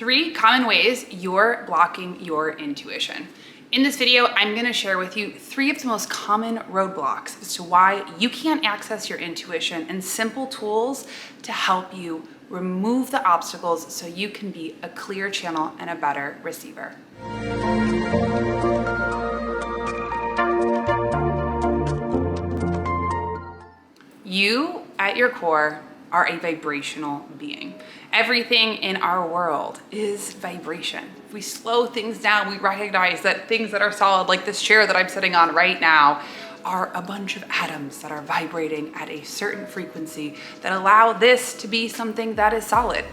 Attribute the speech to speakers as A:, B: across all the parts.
A: 3 common ways you're blocking your intuition. In this video, I'm gonna share with you 3 of the most common roadblocks as to why you can't access your intuition and simple tools to help you remove the obstacles so you can be a clear channel and a better receiver. You, at your core, are a vibrational being. Everything in our world is vibration. If we slow things down, we recognize that things that are solid, like this chair that I'm sitting on right now, are a bunch of atoms that are vibrating at a certain frequency that allow this to be something that is solid.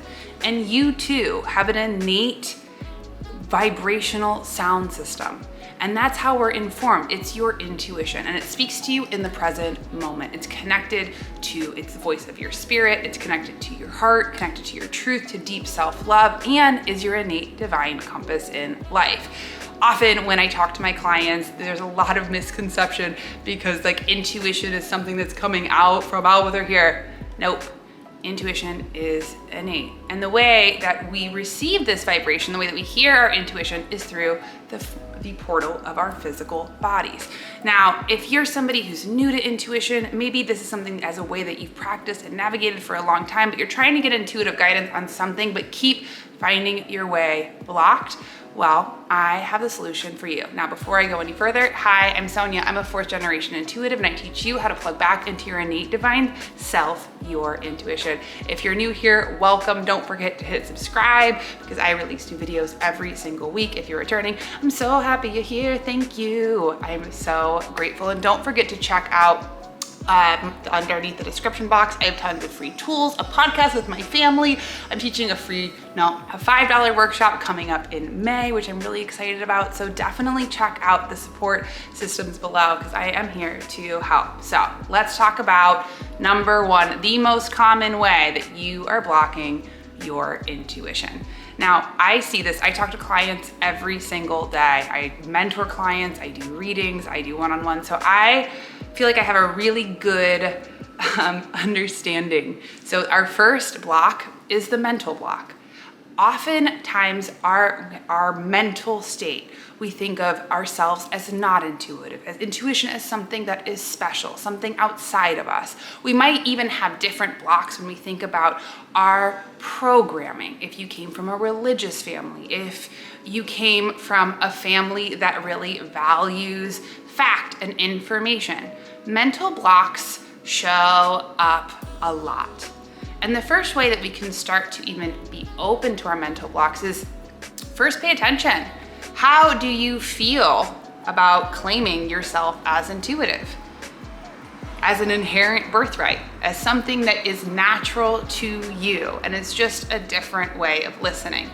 A: And you too have an innate vibrational sound system. And that's how we're informed. It's your intuition, and it speaks to you in the present moment. It's connected to, it's the voice of your spirit, it's connected to your heart, connected to your truth, to deep self-love, and is your innate divine compass in life. Often when I talk to my clients, there's a lot of misconception because like intuition is something that's coming out from out over here. Nope. Intuition is innate. And the way that we receive this vibration, the way that we hear our intuition is through the portal of our physical bodies. Now, if you're somebody who's new to intuition, maybe this is something as a way that you've practiced and navigated for a long time, but you're trying to get intuitive guidance on something, but keep finding your way blocked. Well, I have the solution for you. Now, before I go any further, hi, I'm Sonia. I'm a 4th generation intuitive, and I teach you how to plug back into your innate divine self, your intuition. If you're new here, welcome. Don't forget to hit subscribe because I release new videos every single week. If you're returning, I'm so happy you're here. Thank you. I'm so grateful. And don't forget to check out underneath the description box, I have tons of free tools, a podcast with my family. I'm teaching a $5 workshop coming up in May, which I'm really excited about. So definitely check out the support systems below because I am here to help. So let's talk about number 1, the most common way that you are blocking your intuition. Now, I see this, I talk to clients every single day. I mentor clients, I do readings, I do one-on-one. So I feel like I have a really good understanding. So our first block is the mental block. Oftentimes our mental state, we think of ourselves as not intuitive, as intuition as something that is special, something outside of us. We might even have different blocks when we think about our programming. If you came from a religious family, if you came from a family that really values fact and information, mental blocks show up a lot. And the first way that we can start to even be open to our mental blocks is first pay attention. How do you feel about claiming yourself as intuitive, as an inherent birthright, as something that is natural to you, and it's just a different way of listening?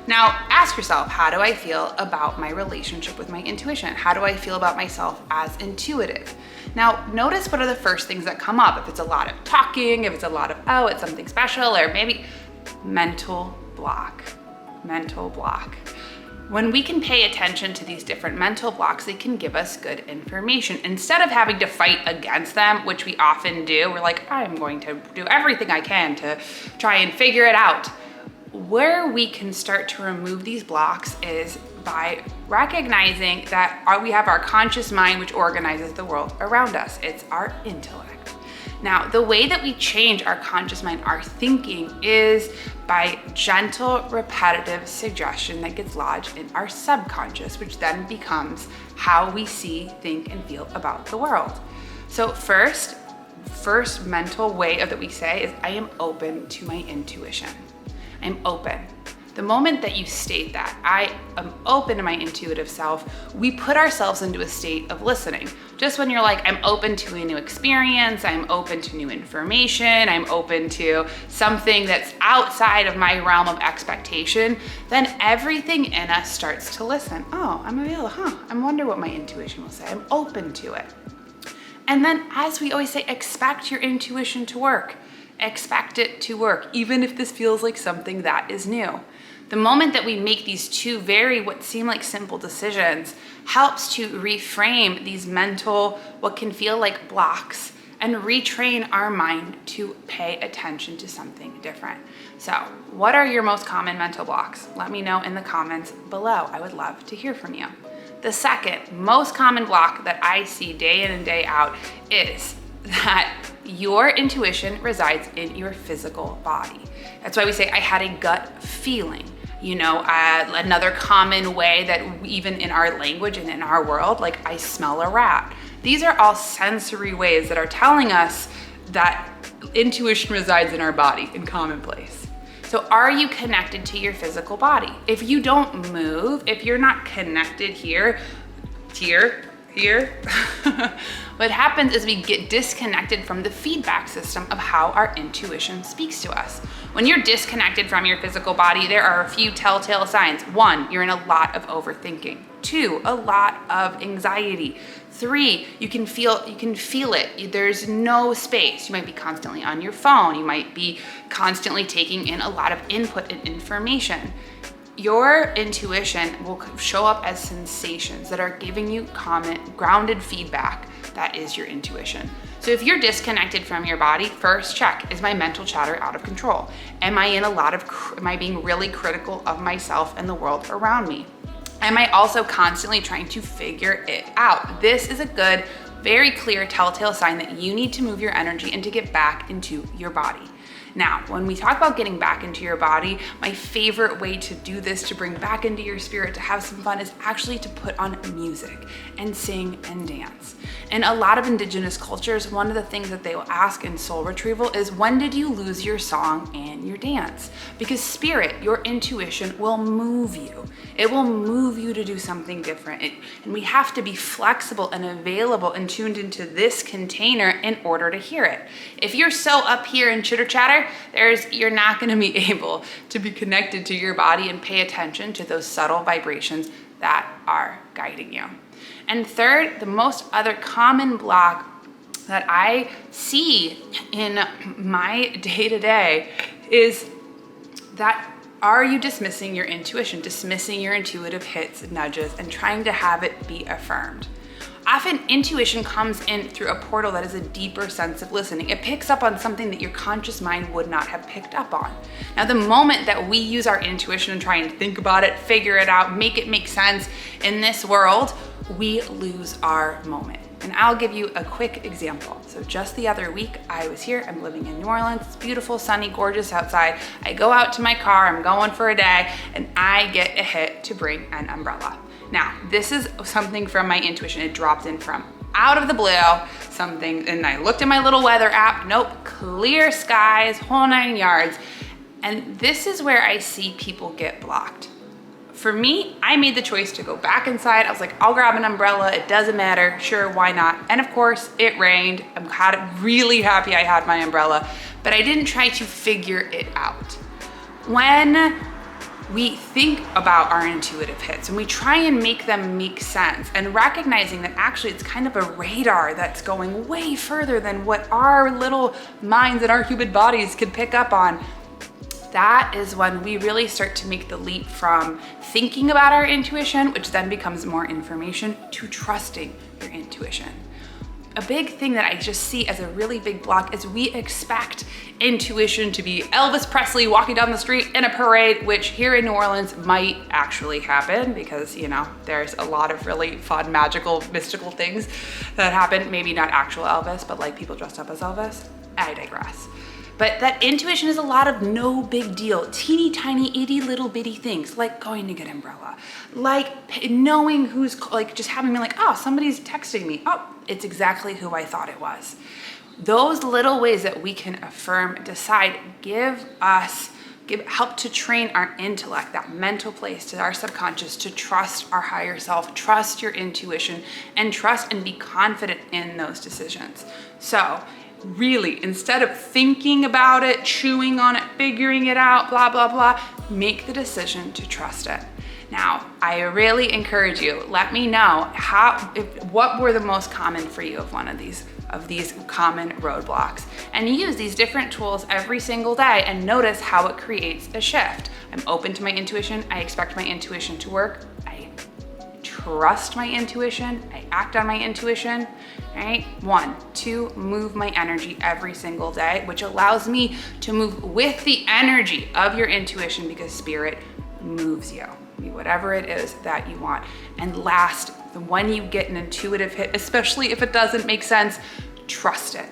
A: Now, ask yourself, how do I feel about my relationship with my intuition? How do I feel about myself as intuitive? Now, notice what are the first things that come up. If it's a lot of talking, if it's a lot of, oh, it's something special, or maybe mental block. When we can pay attention to these different mental blocks, they can give us good information. Instead of having to fight against them, which we often do, we're like, I'm going to do everything I can to try and figure it out. Where we can start to remove these blocks is by recognizing that we have our conscious mind, which organizes the world around us. It's our intellect. Now, the way that we change our conscious mind, our thinking, is by gentle, repetitive suggestion that gets lodged in our subconscious, which then becomes how we see, think, and feel about the world. So first mental way that we say is, I am open to my intuition. I'm open. The moment that you state that, I am open to my intuitive self, we put ourselves into a state of listening. Just when you're like, I'm open to a new experience, I'm open to new information, I'm open to something that's outside of my realm of expectation, then everything in us starts to listen. Oh, I'm available, I wonder what my intuition will say. I'm open to it. And then, as we always say, expect your intuition to work. Expect it to work, even if this feels like something that is new. The moment that we make these 2 what seem like simple decisions helps to reframe these mental, what can feel like blocks, and retrain our mind to pay attention to something different. So, what are your most common mental blocks? Let me know in the comments below. I would love to hear from you. The second most common block that I see day in and day out is that your intuition resides in your physical body. That's why we say, I had a gut feeling. Another common way that even in our language and in our world, like I smell a rat. These are all sensory ways that are telling us that intuition resides in our body in commonplace. So are you connected to your physical body? If you don't move, if you're not connected here, what happens is we get disconnected from the feedback system of how our intuition speaks to us. When you're disconnected from your physical body, there are a few telltale signs. 1, you're in a lot of overthinking. 2, a lot of anxiety. 3, you can feel it. There's no space. You might be constantly on your phone. You might be constantly taking in a lot of input and information. Your intuition will show up as sensations that are giving you grounded feedback. That is your intuition. So if you're disconnected from your body, first check, is my mental chatter out of control? Am I being really critical of myself and the world around me? Am I also constantly trying to figure it out? This is a good, very clear telltale sign that you need to move your energy and to get back into your body. Now, when we talk about getting back into your body, my favorite way to do this, to bring back into your spirit, to have some fun, is actually to put on music and sing and dance. In a lot of indigenous cultures, one of the things that they will ask in soul retrieval is, when did you lose your song and your dance? Because spirit, your intuition, will move you. It will move you to do something different. And we have to be flexible and available and tuned into this container in order to hear it. If you're so up here in chitter chatter, you're not going to be able to be connected to your body and pay attention to those subtle vibrations that are guiding you. And third, the most other common block that I see in my day-to-day is that, are you dismissing your intuition, dismissing your intuitive hits, nudges, and trying to have it be affirmed? Often intuition comes in through a portal that is a deeper sense of listening. It picks up on something that your conscious mind would not have picked up on. Now, the moment that we use our intuition and try and think about it, figure it out, make it make sense in this world, we lose our moment. And I'll give you a quick example. So just the other week, I was here, I'm living in New Orleans, it's beautiful, sunny, gorgeous outside. I go out to my car, I'm going for a day, and I get a hit to bring an umbrella. Now, this is something from my intuition. It dropped in from out of the blue, and I looked at my little weather app, nope, clear skies, whole 9 yards. And this is where I see people get blocked. For me, I made the choice to go back inside. I was like, I'll grab an umbrella, it doesn't matter, sure, why not? And of course, it rained. I'm really happy I had my umbrella, but I didn't try to figure it out. When we think about our intuitive hits and we try and make them make sense, and recognizing that actually it's kind of a radar that's going way further than what our little minds and our human bodies can pick up on, that is when we really start to make the leap from thinking about our intuition, which then becomes more information, to trusting your intuition. A big thing that I just see as a really big block is we expect intuition to be Elvis Presley walking down the street in a parade, which here in New Orleans might actually happen because, there's a lot of really fun, magical, mystical things that happen. Maybe not actual Elvis, but like people dressed up as Elvis. I digress. But that intuition is a lot of no big deal, teeny tiny, itty little bitty things, like going to get an umbrella, like knowing who's, like just having me like, oh, somebody's texting me. Oh, it's exactly who I thought it was. Those little ways that we can affirm, decide, help to train our intellect, that mental place, to our subconscious, to trust our higher self, trust your intuition, and trust and be confident in those decisions. So really, instead of thinking about it, chewing on it, figuring it out, blah, blah, blah, make the decision to trust it. Now, I really encourage you, let me know what were the most common for you of these common roadblocks, and use these different tools every single day and notice how it creates a shift. I'm open to my intuition. I expect my intuition to work. I trust my intuition, I act on my intuition, right? 1, 2, move my energy every single day, which allows me to move with the energy of your intuition because spirit moves you. Be whatever it is that you want. And last, when you get an intuitive hit, especially if it doesn't make sense, trust it,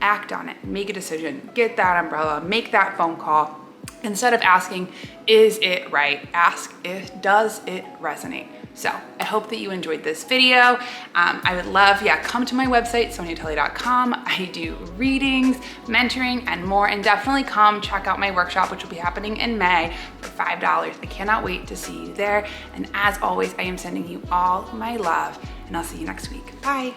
A: act on it, make a decision, get that umbrella, make that phone call. Instead of asking, is it right? Ask, does it resonate? So I hope that you enjoyed this video. I would love, come to my website, soniatully.com. I do readings, mentoring, and more. And definitely come check out my workshop, which will be happening in May for $5. I cannot wait to see you there. And as always, I am sending you all my love, and I'll see you next week. Bye.